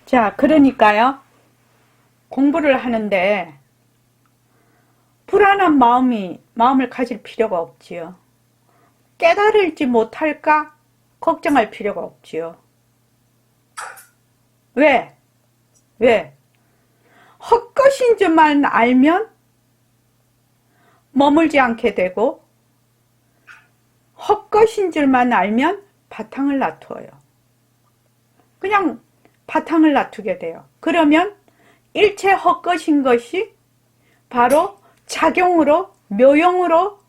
자, 그러니까요. 공부를 하는데 불안한 마음을 가질 필요가 없지요. 깨달을지 못할까 걱정할 필요가 없지요. 왜? 왜? 헛것인 줄만 알면 머물지 않게 되고, 헛것인 줄만 알면 바탕을 놔두어요. 그냥 바탕을 놔두게 돼요. 그러면 일체 헛것인 것이 바로 작용으로, 묘용으로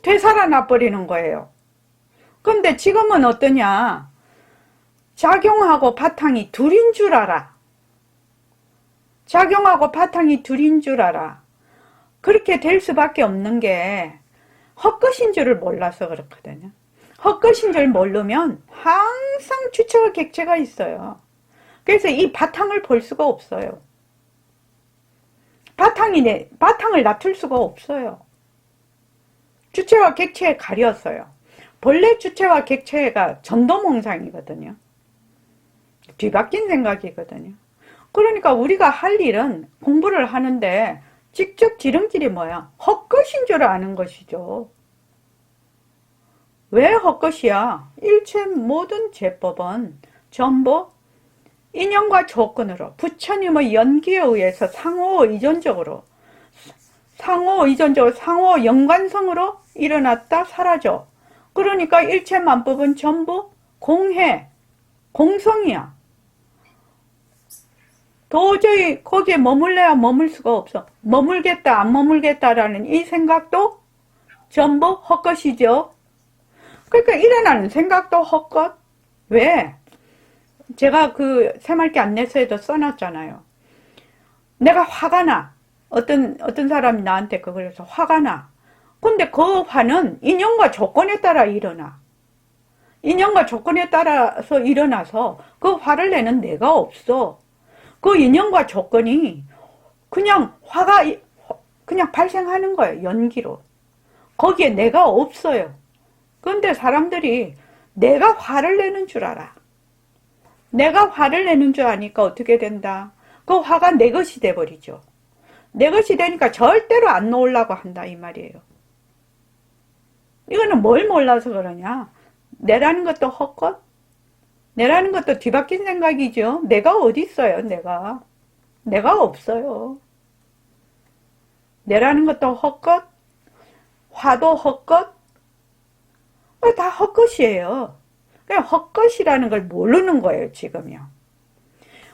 되살아나 버리는 거예요. 근데 지금은 어떠냐? 작용하고 바탕이 둘인 줄 알아. 작용하고 바탕이 둘인 줄 알아. 그렇게 될 수밖에 없는 게 헛것인 줄을 몰라서 그렇거든요. 헛것인 줄 모르면 항상 주체와 객체가 있어요. 그래서 이 바탕을 볼 수가 없어요. 바탕을 놔둘 수가 없어요. 주체와 객체에 가렸어요. 본래 주체와 객체가 전도몽상이거든요. 뒤바뀐 생각이거든요. 그러니까 우리가 할 일은 공부를 하는데 직접 지름길이 뭐야? 헛것인 줄 아는 것이죠. 왜 헛것이야? 일체 모든 제법은 전부 인연과 조건으로 부처님의 연기에 의해서 상호 의존적으로 상호 연관성으로 일어났다 사라져. 그러니까 일체 만법은 전부 공해, 공성이야. 도저히 거기에 머물러야 머물 수가 없어. 머물겠다 안 머물겠다라는 이 생각도 전부 헛것이죠. 그러니까 일어나는 생각도 헛것. 왜? 제가 그 새말기 안내서에도 써놨잖아요. 내가 화가 나. 어떤 사람이 나한테 그래서 화가 나. 근데 그 화는 인연과 조건에 따라 일어나. 인연과 조건에 따라서 일어나서 그 화를 내는 내가 없어. 그 인연과 조건이 그냥 화가 그냥 발생하는 거예요. 연기로. 거기에 내가 없어요. 그런데 사람들이 내가 화를 내는 줄 알아. 내가 화를 내는 줄 아니까 어떻게 된다? 그 화가 내 것이 돼버리죠. 내 것이 되니까 절대로 안 놓으려고 한다 이 말이에요. 이거는 뭘 몰라서 그러냐? 내라는 것도 헛것? 내라는 것도 뒤바뀐 생각이죠. 내가 어디 있어요, 내가. 내가 없어요. 내라는 것도 헛것, 화도 헛것, 다 헛것이에요. 그냥 헛것이라는 걸 모르는 거예요, 지금요.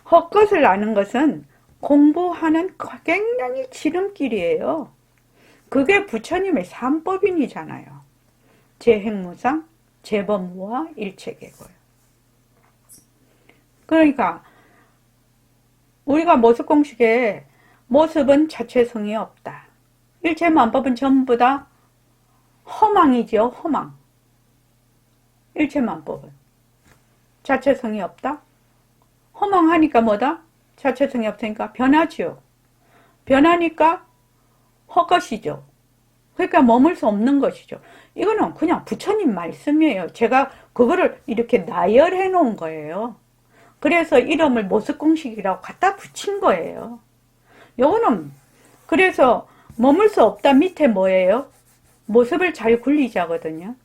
헛것을 아는 것은 공부하는 굉장히 지름길이에요. 그게 부처님의 삼법인이잖아요. 제행무상, 제법무와 일체계고요. 그러니까 우리가 모습공식에 모습은 자체성이 없다. 일체만법은 전부 다 허망이죠. 허망. 일체만법은 자체성이 없다. 허망하니까 뭐다? 자체성이 없으니까 변하지요. 변하니까 헛것이죠. 그러니까 머물 수 없는 것이죠. 이거는 그냥 부처님 말씀이에요. 제가 그거를 이렇게 나열해 놓은 거예요. 그래서 이름을 모습공식이라고 갖다 붙인 거예요. 요거는 그래서 머물 수 없다 밑에 뭐예요? 모습을 잘 굴리자거든요.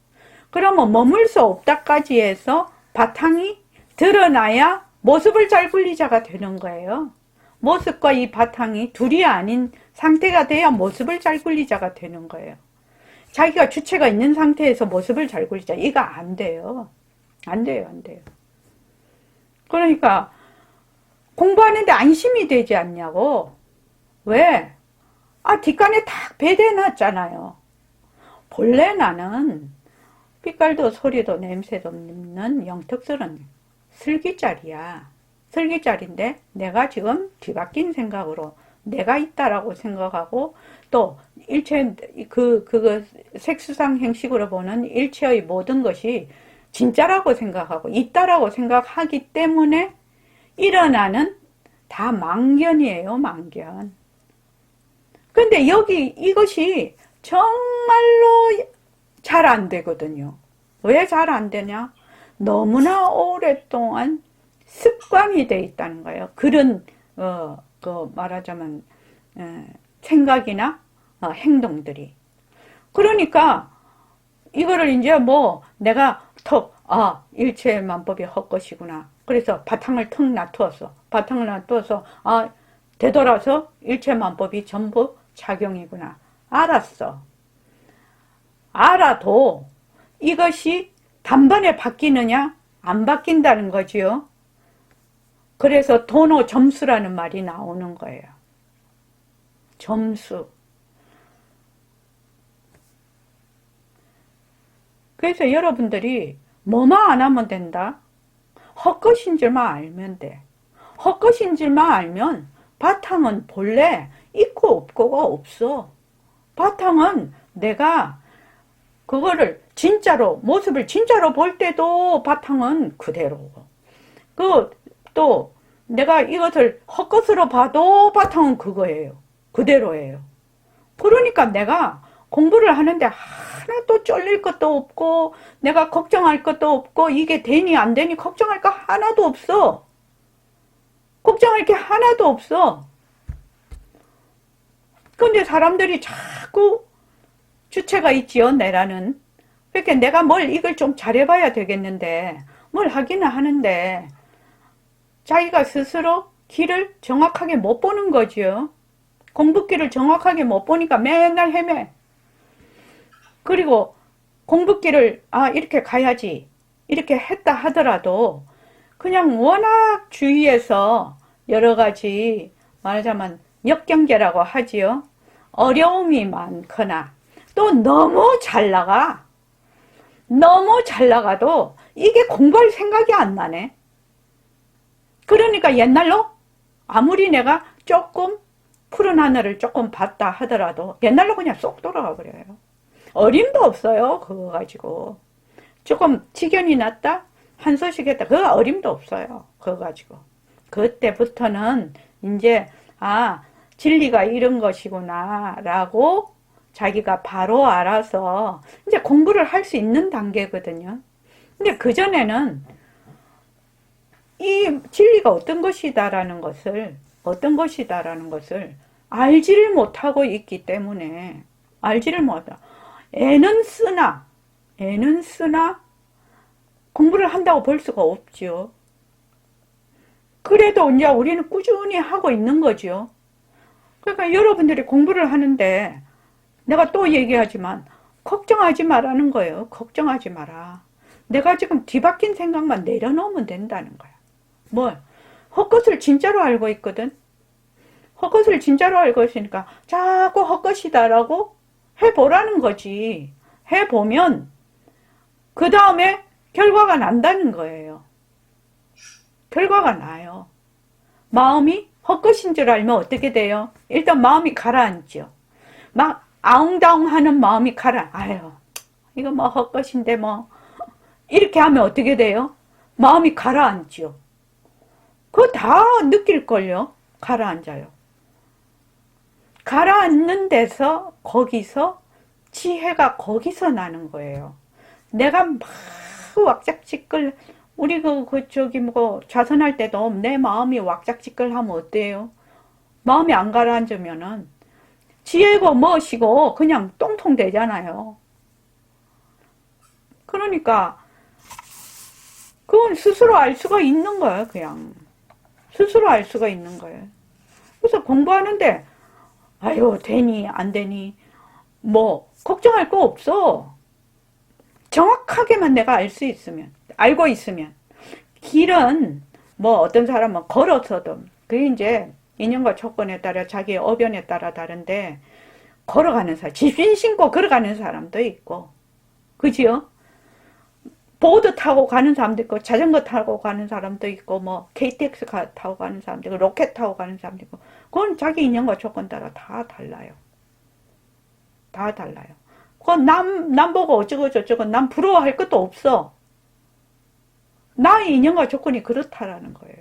그러면 머물 수 없다까지 해서 바탕이 드러나야 모습을 잘 굴리자가 되는 거예요. 모습과 이 바탕이 둘이 아닌 상태가 돼야 모습을 잘 굴리자가 되는 거예요. 자기가 주체가 있는 상태에서 모습을 잘 굴리자. 이거 안 돼요. 안 돼요, 안 돼요. 그러니까 공부하는데 안심이 되지 않냐고. 왜? 뒷간에 딱 배대놨잖아요. 본래 나는 빛깔도 소리도 냄새도 없는 영특스러운 슬기짜리야. 슬기짜리인데 내가 지금 뒤바뀐 생각으로 내가 있다라고 생각하고 또 일체 그거 색수상 형식으로 보는 일체의 모든 것이 진짜라고 생각하고 있다라고 생각하기 때문에 일어나는 다 망견이에요, 망견. 근데 여기 이것이 정말로 잘 안 되거든요. 왜 잘 안 되냐? 너무나 오랫동안 습관이 돼 있다는 거예요. 그런 말하자면 생각이나 행동들이. 그러니까 이거를 이제 뭐 내가 일체만법이 헛것이구나. 그래서 바탕을 턱 놔두었어. 바탕을 놔두어서 되돌아서 일체만법이 전부 작용이구나. 알았어. 알아도 이것이 단번에 바뀌느냐? 안 바뀐다는 거지요. 그래서 도노 점수라는 말이 나오는 거예요. 점수. 그래서 여러분들이 뭐만 안 하면 된다? 헛것인 줄만 알면 돼. 헛것인 줄만 알면 바탕은 본래 있고 없고가 없어. 바탕은 내가 그거를 진짜로, 모습을 진짜로 볼 때도 바탕은 그대로고, 또 내가 이것을 헛것으로 봐도 바탕은 그거예요. 그대로예요. 그러니까 내가 공부를 하는데 하나도 쫄릴 것도 없고 내가 걱정할 것도 없고 이게 되니 안 되니 걱정할 거 하나도 없어. 걱정할 게 하나도 없어. 근데 사람들이 자꾸 주체가 있지요, 내라는. 그러니까 내가 이걸 좀 잘해봐야 되겠는데 뭘 하기는 하는데 자기가 스스로 길을 정확하게 못 보는 거지요. 공부길을 정확하게 못 보니까 맨날 헤매. 그리고 공부길을 이렇게 가야지 이렇게 했다 하더라도 그냥 워낙 주위에서 여러 가지 말하자면 역경계라고 하지요. 어려움이 많거나 또 너무 잘 나가. 너무 잘 나가도 이게 공부할 생각이 안 나네. 그러니까 옛날로 아무리 내가 조금 푸른 하늘을 조금 봤다 하더라도 옛날로 그냥 쏙 돌아가 버려요. 어림도 없어요. 그거 가지고. 조금 직연이 났다? 한 소식 했다. 그거 어림도 없어요. 그거 가지고. 그때부터는 이제 진리가 이런 것이구나 라고 자기가 바로 알아서 이제 공부를 할 수 있는 단계거든요. 근데 그전에는 이 진리가 어떤 것이다라는 것을 알지를 못하고 있기 때문에 알지를 못하다. 애는 쓰나 공부를 한다고 볼 수가 없죠. 그래도 이제 우리는 꾸준히 하고 있는 거죠. 그러니까 여러분들이 공부를 하는데 내가 또 얘기하지만 걱정하지 말라는 거예요. 걱정하지 마라. 내가 지금 뒤바뀐 생각만 내려놓으면 된다는 거야. 헛것을 진짜로 알고 있거든. 헛것을 진짜로 알고 있으니까 자꾸 헛것이다라고 해보라는 거지. 해보면 그 다음에 결과가 난다는 거예요. 결과가 나요. 마음이 헛것인 줄 알면 어떻게 돼요? 일단 마음이 가라앉죠. 막 아웅다웅하는 마음이 이거 헛것인데 이렇게 하면 어떻게 돼요? 마음이 가라앉죠. 그거 다 느낄걸요. 가라앉아요. 가라앉는 데서 거기서 지혜가 나는 거예요. 내가 막 왁작지껄 우리 좌선할 때도 내 마음이 왁작지껄 하면 어때요? 마음이 안 가라앉으면은 지혜고 멋이고 그냥 똥통 되잖아요. 그러니까 그건 스스로 알 수가 있는 거예요. 그냥 스스로 알 수가 있는 거예요. 그래서 공부하는데 되니 안 되니 걱정할 거 없어. 정확하게만 내가 알고 있으면 길은 어떤 사람은 걸어서도 그게 이제 인연과 조건에 따라 자기의 어변에 따라 다른데 걸어가는 사람, 집신 신고 걸어가는 사람도 있고, 그지요? 보드 타고 가는 사람도 있고, 자전거 타고 가는 사람도 있고, KTX 타고 가는 사람도 있고, 로켓 타고 가는 사람도 있고, 그건 자기 인연과 조건 따라 다 달라요. 다 달라요. 그건 남 보고 어쩌고 저쩌고 남 부러워할 것도 없어. 나의 인연과 조건이 그렇다라는 거예요.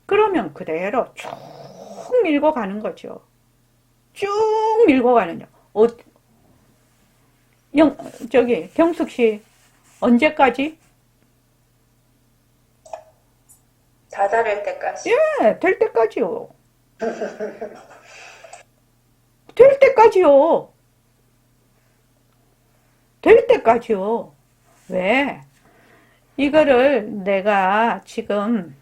그러면 그대로 쭉 밀고 가는 거죠. 쭉 밀고 가는 거. 경숙 씨, 언제까지? 다다를 때까지. 예, 될 때까지요. 될 때까지요. 될 때까지요. 왜? 이거를 내가 지금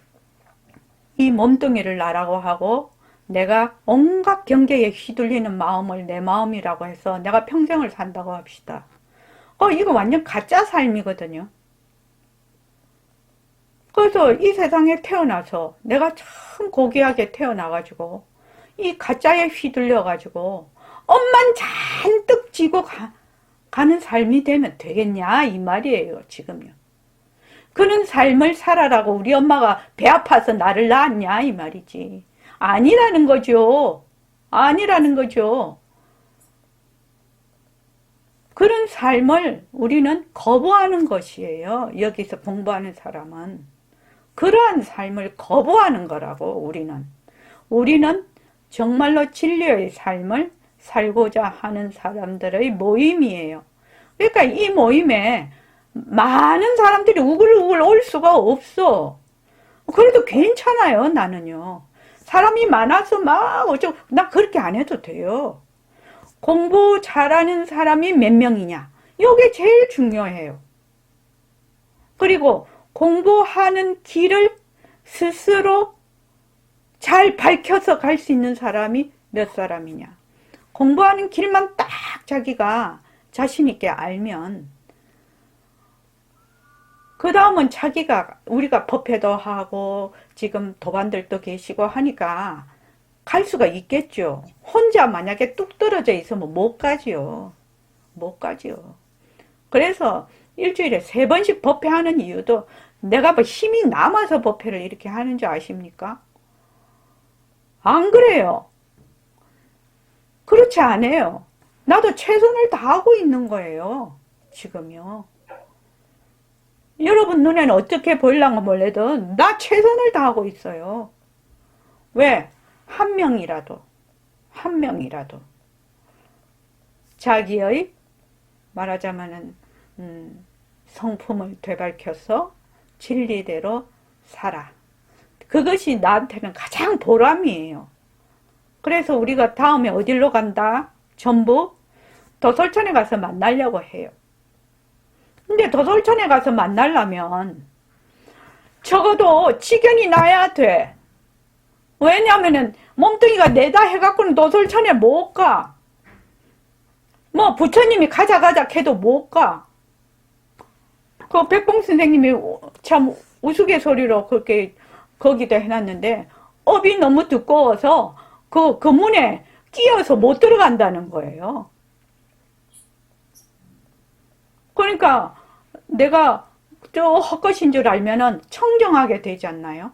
이 몸뚱이를 나라고 하고 내가 온갖 경계에 휘둘리는 마음을 내 마음이라고 해서 내가 평생을 산다고 합시다. 이거 완전 가짜 삶이거든요. 그래서 이 세상에 태어나서 내가 참 고귀하게 태어나가지고 이 가짜에 휘둘려가지고 엄만 잔뜩 쥐고 가는 삶이 되면 되겠냐 이 말이에요 지금요. 그런 삶을 살아라고 우리 엄마가 배 아파서 나를 낳았냐 이 말이지. 아니라는 거죠. 아니라는 거죠. 그런 삶을 우리는 거부하는 것이에요. 여기서 공부하는 사람은. 그러한 삶을 거부하는 거라고 우리는. 우리는 정말로 진리의 삶을 살고자 하는 사람들의 모임이에요. 그러니까 이 모임에 많은 사람들이 우글우글 올 수가 없어. 그래도 괜찮아요, 나는요. 사람이 많아서 막 어쩌고, 나 그렇게 안 해도 돼요. 공부 잘하는 사람이 몇 명이냐. 이게 제일 중요해요. 그리고 공부하는 길을 스스로 잘 밝혀서 갈 수 있는 사람이 몇 사람이냐. 공부하는 길만 딱 자기가 자신 있게 알면 그 다음은 자기가 우리가 법회도 하고 지금 도반들도 계시고 하니까 갈 수가 있겠죠. 혼자 만약에 뚝 떨어져 있으면 못 가지요. 못 가지요. 그래서 일주일에 3번씩 법회하는 이유도 내가 뭐 힘이 남아서 법회를 이렇게 하는 줄 아십니까? 안 그래요. 그렇지 않아요. 나도 최선을 다하고 있는 거예요. 지금요. 여러분 눈에는 어떻게 보일랑가 몰라도 나 최선을 다하고 있어요. 왜? 한 명이라도 자기의 말하자면은 성품을 되밝혀서 진리대로 살아. 그것이 나한테는 가장 보람이에요. 그래서 우리가 다음에 어디로 간다? 전부 도솔천에 가서 만나려고 해요. 근데 도솔천에 가서 만나려면 적어도 지견이 나야 돼. 왜냐면은 몸뚱이가 내다 해갖고는 도솔천에 못 가. 뭐 부처님이 가자 해도 못 가. 그 백봉 선생님이 참 우스갯소리로 그렇게 거기다 해놨는데 업이 너무 두꺼워서 그 문에 끼어서 못 들어간다는 거예요. 그러니까 내가 저 헛것인 줄 알면은 청정하게 되지 않나요?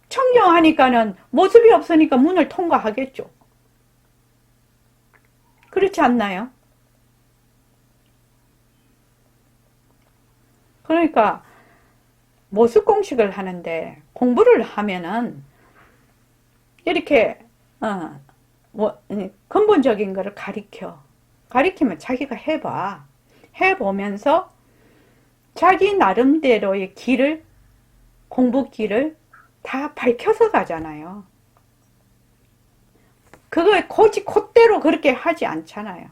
청정하니까는 모습이 없으니까 문을 통과하겠죠. 그렇지 않나요? 그러니까 모습 공식을 하는데 공부를 하면은 이렇게 근본적인 거를 가리키면 자기가 해봐. 해보면서 자기 나름대로의 길을 공부 길을 다 밝혀서 가잖아요. 그거에 콧대로 그렇게 하지 않잖아요.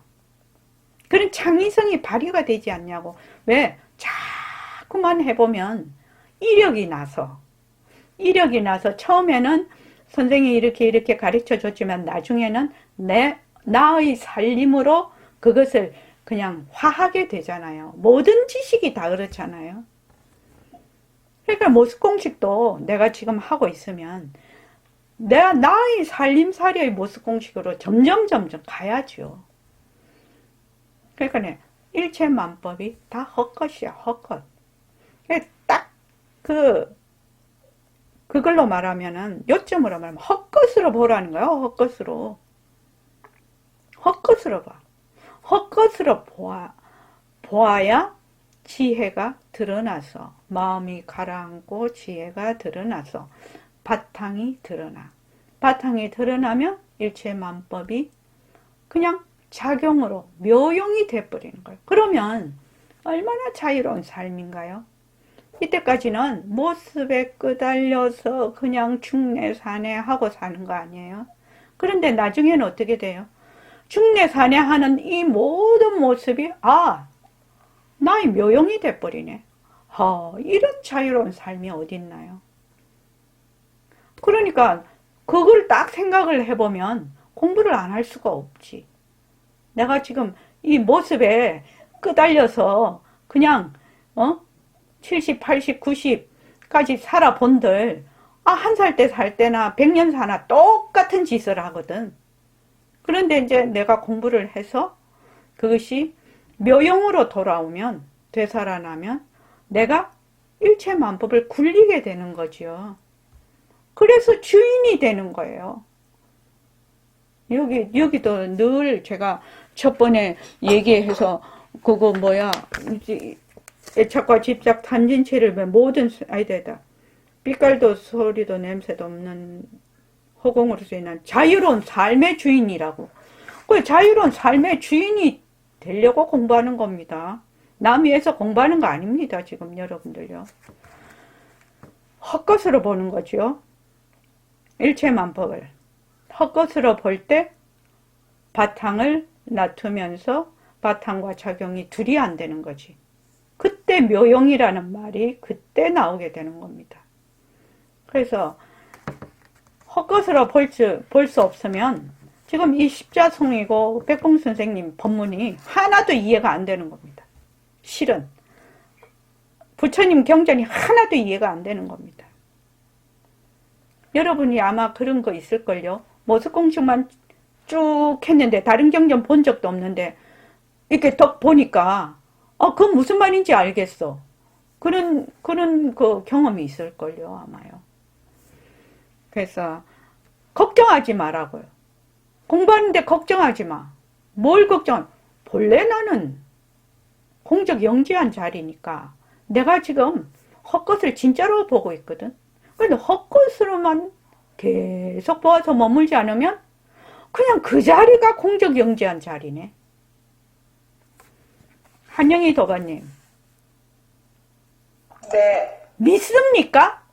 그런 창의성이 발휘가 되지 않냐고. 왜? 자꾸만 해보면 이력이 나서 처음에는 선생님이 이렇게 가르쳐 줬지만 나중에는 나의 살림으로 그것을 그냥 화하게 되잖아요. 모든 지식이 다 그렇잖아요. 그러니까 모습 공식도 내가 지금 하고 있으면 나의 살림살이의 모습 공식으로 점점 가야죠. 그러니까 일체만법이 다 헛것이야, 헛것. 딱 그걸로 말하면은 요점으로 말하면 헛것으로 보라는 거예요. 헛것으로 봐. 헛것으로 보아야 지혜가 드러나서 마음이 가라앉고 지혜가 드러나서 바탕이 드러나면 일체만법이 그냥 작용으로 묘용이 돼버리는 거예요. 그러면 얼마나 자유로운 삶인가요? 이때까지는 모습에 끄달려서 그냥 중내산해 하고 사는 거 아니에요? 그런데 나중에는 어떻게 돼요? 중내산해 하는 이 모든 모습이 나의 묘용이 돼버리네. 이런 자유로운 삶이 어딨나요? 그러니까 그걸 딱 생각을 해보면 공부를 안 할 수가 없지. 내가 지금 이 모습에 끄달려서 그냥 70, 80, 90까지 살아본들 한 살 때 살 때나 100년 사나 똑같은 짓을 하거든. 그런데 이제 내가 공부를 해서 그것이 묘용으로 돌아오면, 되살아나면 내가 일체만법을 굴리게 되는 거지요. 그래서 주인이 되는 거예요. 여기도 늘 제가 첫 번에 얘기해서 그거 애착과 집착 탄진체를 모든 아이들다 빛깔도 소리도 냄새도 없는 허공으로서 인한 자유로운 삶의 주인이라고. 그 자유로운 삶의 주인이 되려고 공부하는 겁니다. 남 위해서 공부하는 거 아닙니다. 지금 여러분들요. 헛것으로 보는 거죠. 일체만법을 헛것으로 볼 때 바탕을 놔두면서 바탕과 작용이 둘이 안 되는 거지. 그때 묘용이라는 말이 그때 나오게 되는 겁니다. 그래서 헛것으로 볼 수 없으면 지금 이 십자송이고 백봉 선생님 법문이 하나도 이해가 안 되는 겁니다. 실은 부처님 경전이 하나도 이해가 안 되는 겁니다. 여러분이 아마 그런 거 있을걸요. 모습공식만 쭉 했는데 다른 경전 본 적도 없는데 이렇게 덕 보니까 그건 무슨 말인지 알겠어. 그런 그 경험이 있을걸요, 아마요. 그래서 걱정하지 말라고요. 공부하는데 걱정하지 마. 뭘 걱정? 본래 나는 공적 영지한 자리니까 내가 지금 헛것을 진짜로 보고 있거든. 근데 헛것으로만 계속 보아서 머물지 않으면 그냥 그 자리가 공적 영지한 자리네. 한영희 도가님. 네. 믿습니까?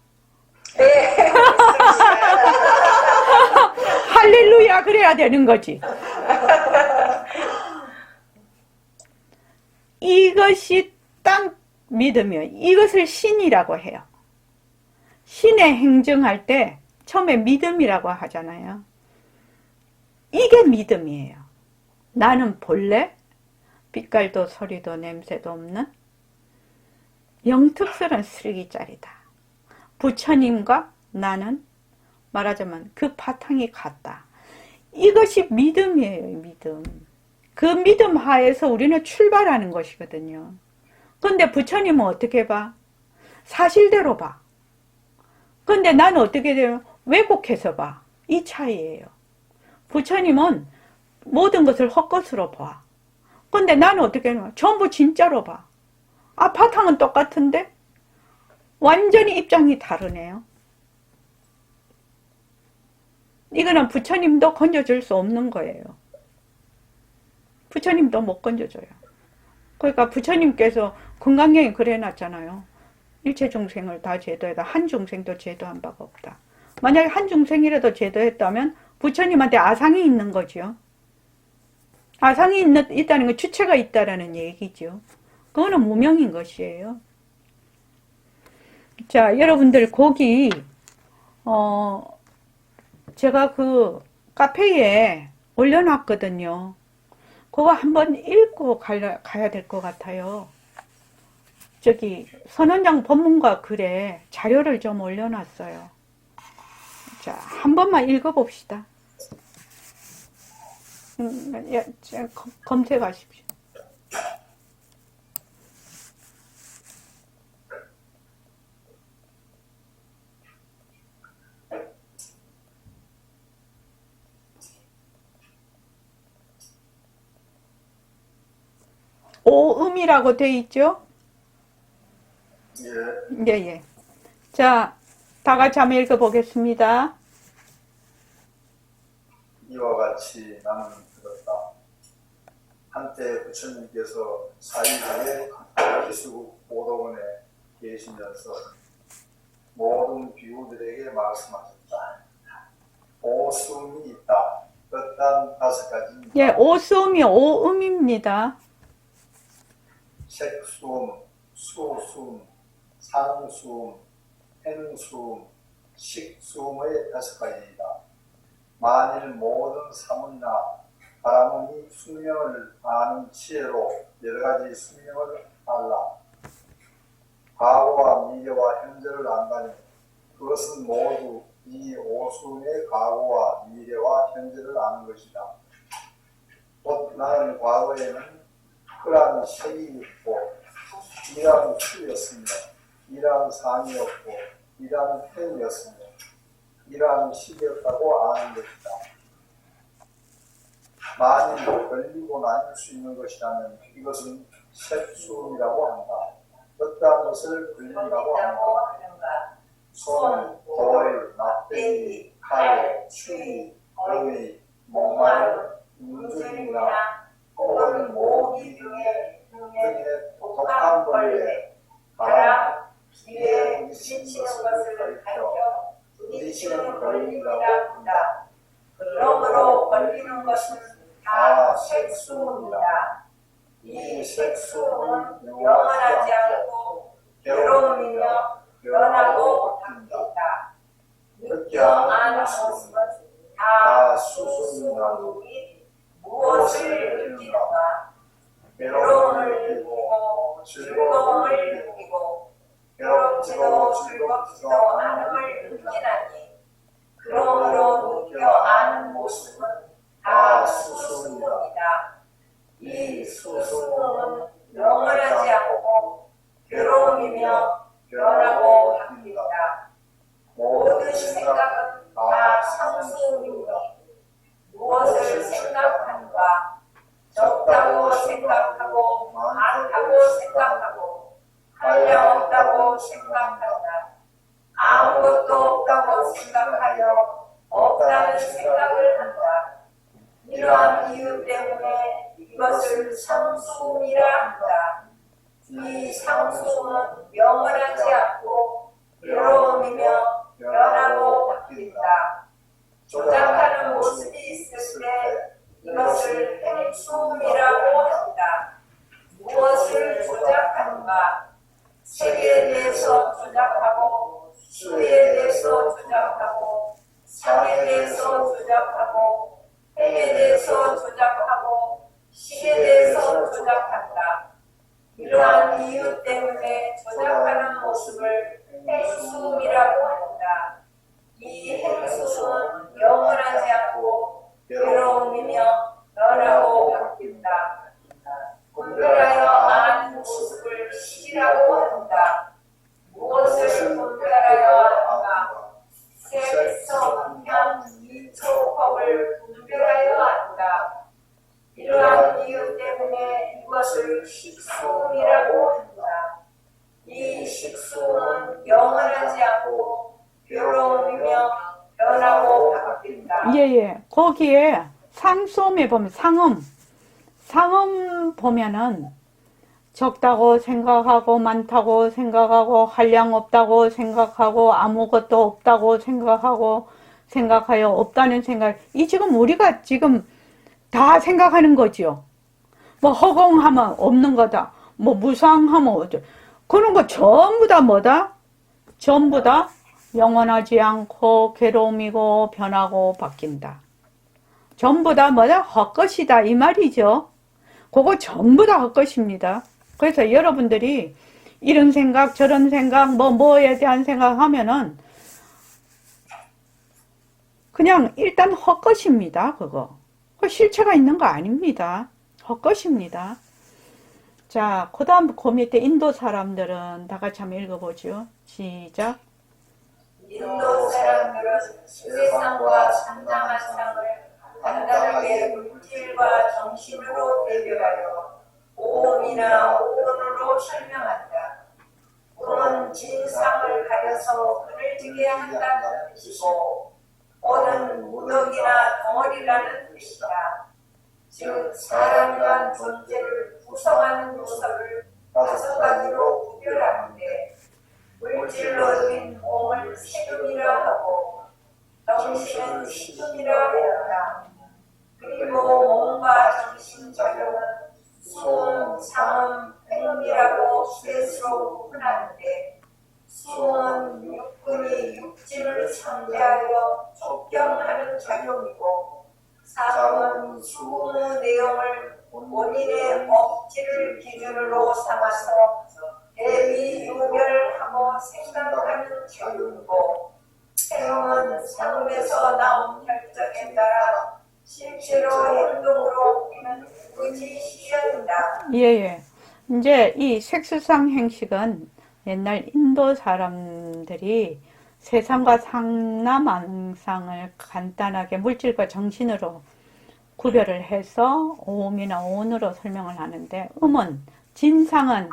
네. 할렐루야 그래야 되는 거지. 이것이 딱 믿으며 이것을 신이라고 해요. 신의 행정할 때 처음에 믿음이라고 하잖아요. 이게 믿음이에요. 나는 본래 빛깔도 소리도 냄새도 없는 영특스러운 쓰레기짜리다. 부처님과 나는 말하자면 그 바탕이 같다. 이것이 믿음이에요. 믿음. 그 믿음 하에서 우리는 출발하는 것이거든요. 그런데 부처님은 어떻게 봐? 사실대로 봐. 그런데 나는 어떻게 돼요? 왜곡해서 봐. 이 차이예요. 부처님은 모든 것을 헛것으로 봐. 그런데 나는 어떻게 해요? 전부 진짜로 봐. 바탕은 똑같은데 완전히 입장이 다르네요. 이거는 부처님도 건져줄 수 없는 거예요. 부처님도 못 건져줘요. 그러니까 부처님께서 금강경에 그래놨잖아요. 일체 중생을 다 제도해다. 한 중생도 제도한 바가 없다. 만약에 한 중생이라도 제도했다면 부처님한테 아상이 있는 거죠. 아상이 있다는 건 주체가 있다라는 얘기죠. 그거는 무명인 것이에요. 자, 여러분들 거기 제가 그 카페에 올려놨거든요. 그거 한번 읽고 가야 될 것 같아요. 저기 선원장 법문과 글에 자료를 좀 올려놨어요. 자, 한 번만 읽어봅시다. 검색하십시오. 오음이라고 돼 있죠? 예. 예. 자, 다 같이 한번 읽어보겠습니다. 이와 같이 나는 들었다. 한때 부처님께서 사이사의 기수국 오도원에 계시면서 모든 비구들에게 말씀하셨다. 오수음이 있다. 어떤 5가지입니다. 예, 오수음이 오음입니다. 색수음, 수수음, 상수음, 행수음, 식수음의 5가지이다. 만일 모든 사문이나 바라문이 수명을 아는 지혜로 여러가지 수명을 알라. 과거와 미래와 현재를 안다니 그것은 모두 이 오수의 과거와 미래와 현재를 아는 것이다. 곧 나는 과거에는 그러한 색이 있고 이러한 수였으며 이러한 상이었고 이러한 행이었으며 이러한 식이었다고 아는 것이다. 만일 걸리고 나눌 수 있는 것이라면 이것은 색수이라고 한다. 어떠한 것을 걸린다고 한다. 손, 돌, 납배기, 칼, 추리, 어휘, 목말, 문줄이나 혹은 모기 등의 독한 벌레, 바람, 비에 부딪히는 것을 가리켜 부딪히는 걸림이라고 한다. 그러므로 걸리는 것은 다 색수입니다. 이 색수는 영원하지 않고 괴로움이며 변하고 바뀐다. 느껴 아는 모습은 다 수수님이 무엇을 느끼는가? 괴로움을 느끼고 즐거움을 느끼고 괴롭지도 즐겁지도 않음을 느끼나니 그러므로 느껴 아는 모습은 다 수수입니다. 이 수수는 영원하지 않고 괴로움이며 변하고 바뀐다. 모든 생각은 다 상수이니 무엇을 생각하는가? 적다고 생각하고 많다고 생각하고 한량없다고 생각한다. 아무것도 없다고 생각하여 없다는 생각을 한다. 이러한 이유 때문에 이것을 상수이라 한다. 이 상수는 영원하지 않고 괴로움이며 변하고 바뀐다. 조작하는 모습이 있을 때 이것을 행수이라고 한다. 무엇을 조작하는가? 색에 대해서 조작하고 수에 대해서 조작하고 상에 대해서 조작하고 행에 대해서 조작하고 시에 대해서 조작한다. 이러한 이유 때문에 조작하는 모습을 행수이라고 한다. 이 행수는 영원하지 않고 괴로움이며 변하고 바뀐다. 분별하여 아는 모습을 시라고 한다. 무엇을 분별하여 안다? 색, 성, 향, 이, 초, 법을 분별하여 안다. 이러한 이유 때문에 이것을 식수이라고 한다. 이 식수는 영원하지 않고 괴로움이며 변하고 바뀐다. 예. 거기에 상수음에 보면 상음 보면은 적다고 생각하고 많다고 생각하고 한량 없다고 생각하고 아무것도 없다고 생각하여 없다는 생각. 이 지금 우리가 지금 다 생각하는 거죠. 뭐 허공하면 없는 거다. 뭐 무상하면 어쩌. 그런 거 전부 다 뭐다? 전부 다 영원하지 않고 괴로움이고 변하고 바뀐다. 전부 다 뭐다? 헛것이다 이 말이죠. 그거 전부 다 헛것입니다. 그래서 여러분들이 이런 생각 저런 생각 뭐에 대한 생각하면은 그냥 일단 헛것입니다. 그거 실체가 있는 거 아닙니다. 헛것입니다. 자, 그 다음 그 밑에 인도 사람들은 다 같이 한번 읽어보죠. 시작. 인도 사람들은 세상과 상당한 상을 간단하게 물질과 정신으로 대별하여 오음이나 오론으로 설명한다. 오는 진상을 가려서 흐려지게 한다는 뜻이고 오는 무덕이나 덩어리라는 뜻이다. 즉 사람이란 존재를 구성하는 요소를 5가지로 구별하는데 물질로 된 몸을 식음이라 하고 정신은 식음이라 하였다. 그리고 몸과 정신 작용은 수은, 상음, 행음이라고 셋으로 구분하는데 수은 육근이 육진을 상대하여 촉경하는 작용이고 상은 수의 내용을 본인의 억지를 기준으로 삼아서 대비 유별하고 생각하는 작용이고 행음은 상음에서 나온 결정에 따라 실제로 행동으로 옮기는 의지 실현이다. 예. 이제 이 색수상 행식은 옛날 인도 사람들이 세상과 상남왕상을 간단하게 물질과 정신으로 구별을 해서 오음이나 오온으로 설명을 하는데, 음은 진상은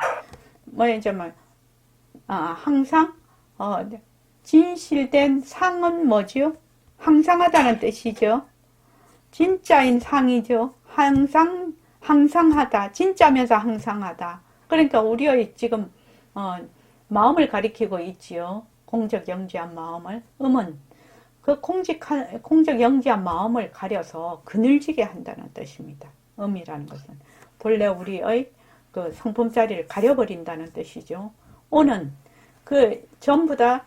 항상 진실된 상은 뭐죠? 항상하다는 뜻이죠. 진짜인 상이죠. 항상하다. 진짜면서 항상하다. 그러니까 우리의 지금 마음을 가리키고 있지요. 공적영지한 마음을. 음은 그 공적영지한 마음을 가려서 그늘지게 한다는 뜻입니다. 음이라는 것은 본래 우리의 그 성품자리를 가려버린다는 뜻이죠. 오는 그 전부 다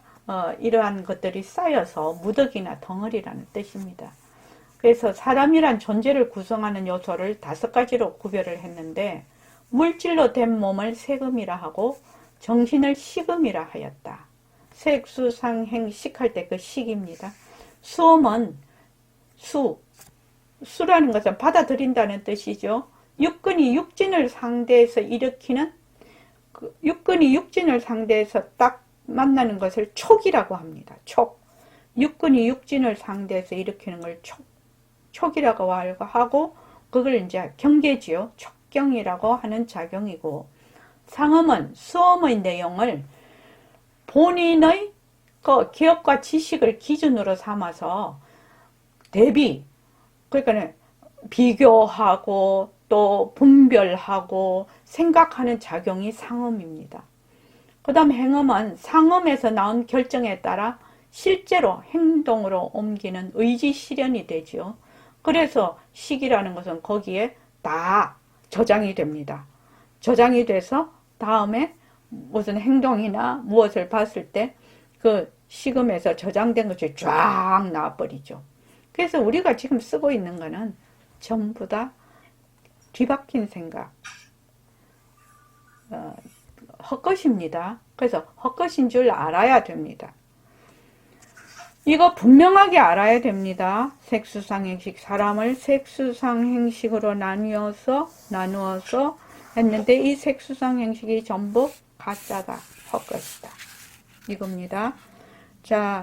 이러한 것들이 쌓여서 무덕이나 덩어리라는 뜻입니다. 그래서 사람이란 존재를 구성하는 요소를 5가지로 구별을 했는데, 물질로 된 몸을 색음이라 하고 정신을 식음이라 하였다. 색수상행 식할 때 그 식입니다. 수음은 수라는 것은 받아들인다는 뜻이죠. 육근이 육진을 상대해서 일으키는, 육근이 육진을 상대해서 딱 만나는 것을 촉이라고 합니다. 촉. 육근이 육진을 상대해서 일으키는 걸 촉이라고 하고, 그걸 이제 경계지요. 촉경이라고 하는 작용이고, 상음은 수음의 내용을 본인의 그 기억과 지식을 기준으로 삼아서 대비, 그러니까 비교하고 또 분별하고 생각하는 작용이 상음입니다. 그 다음 행음은 상음에서 나온 결정에 따라 실제로 행동으로 옮기는 의지 실현이 되죠. 그래서 식이라는 것은 거기에 다 저장이 됩니다. 저장이 돼서 다음에 무슨 행동이나 무엇을 봤을 때 그 식음에서 저장된 것이 쫙 나와버리죠. 그래서 우리가 지금 쓰고 있는 거는 전부 다 뒤바뀐 생각, 헛것입니다. 그래서 헛것인 줄 알아야 됩니다. 이거 분명하게 알아야 됩니다. 색수상행식, 사람을 색수상행식으로 나누어서 했는데, 이 색수상행식이 전부 가짜다, 헛것이다, 이겁니다. 자,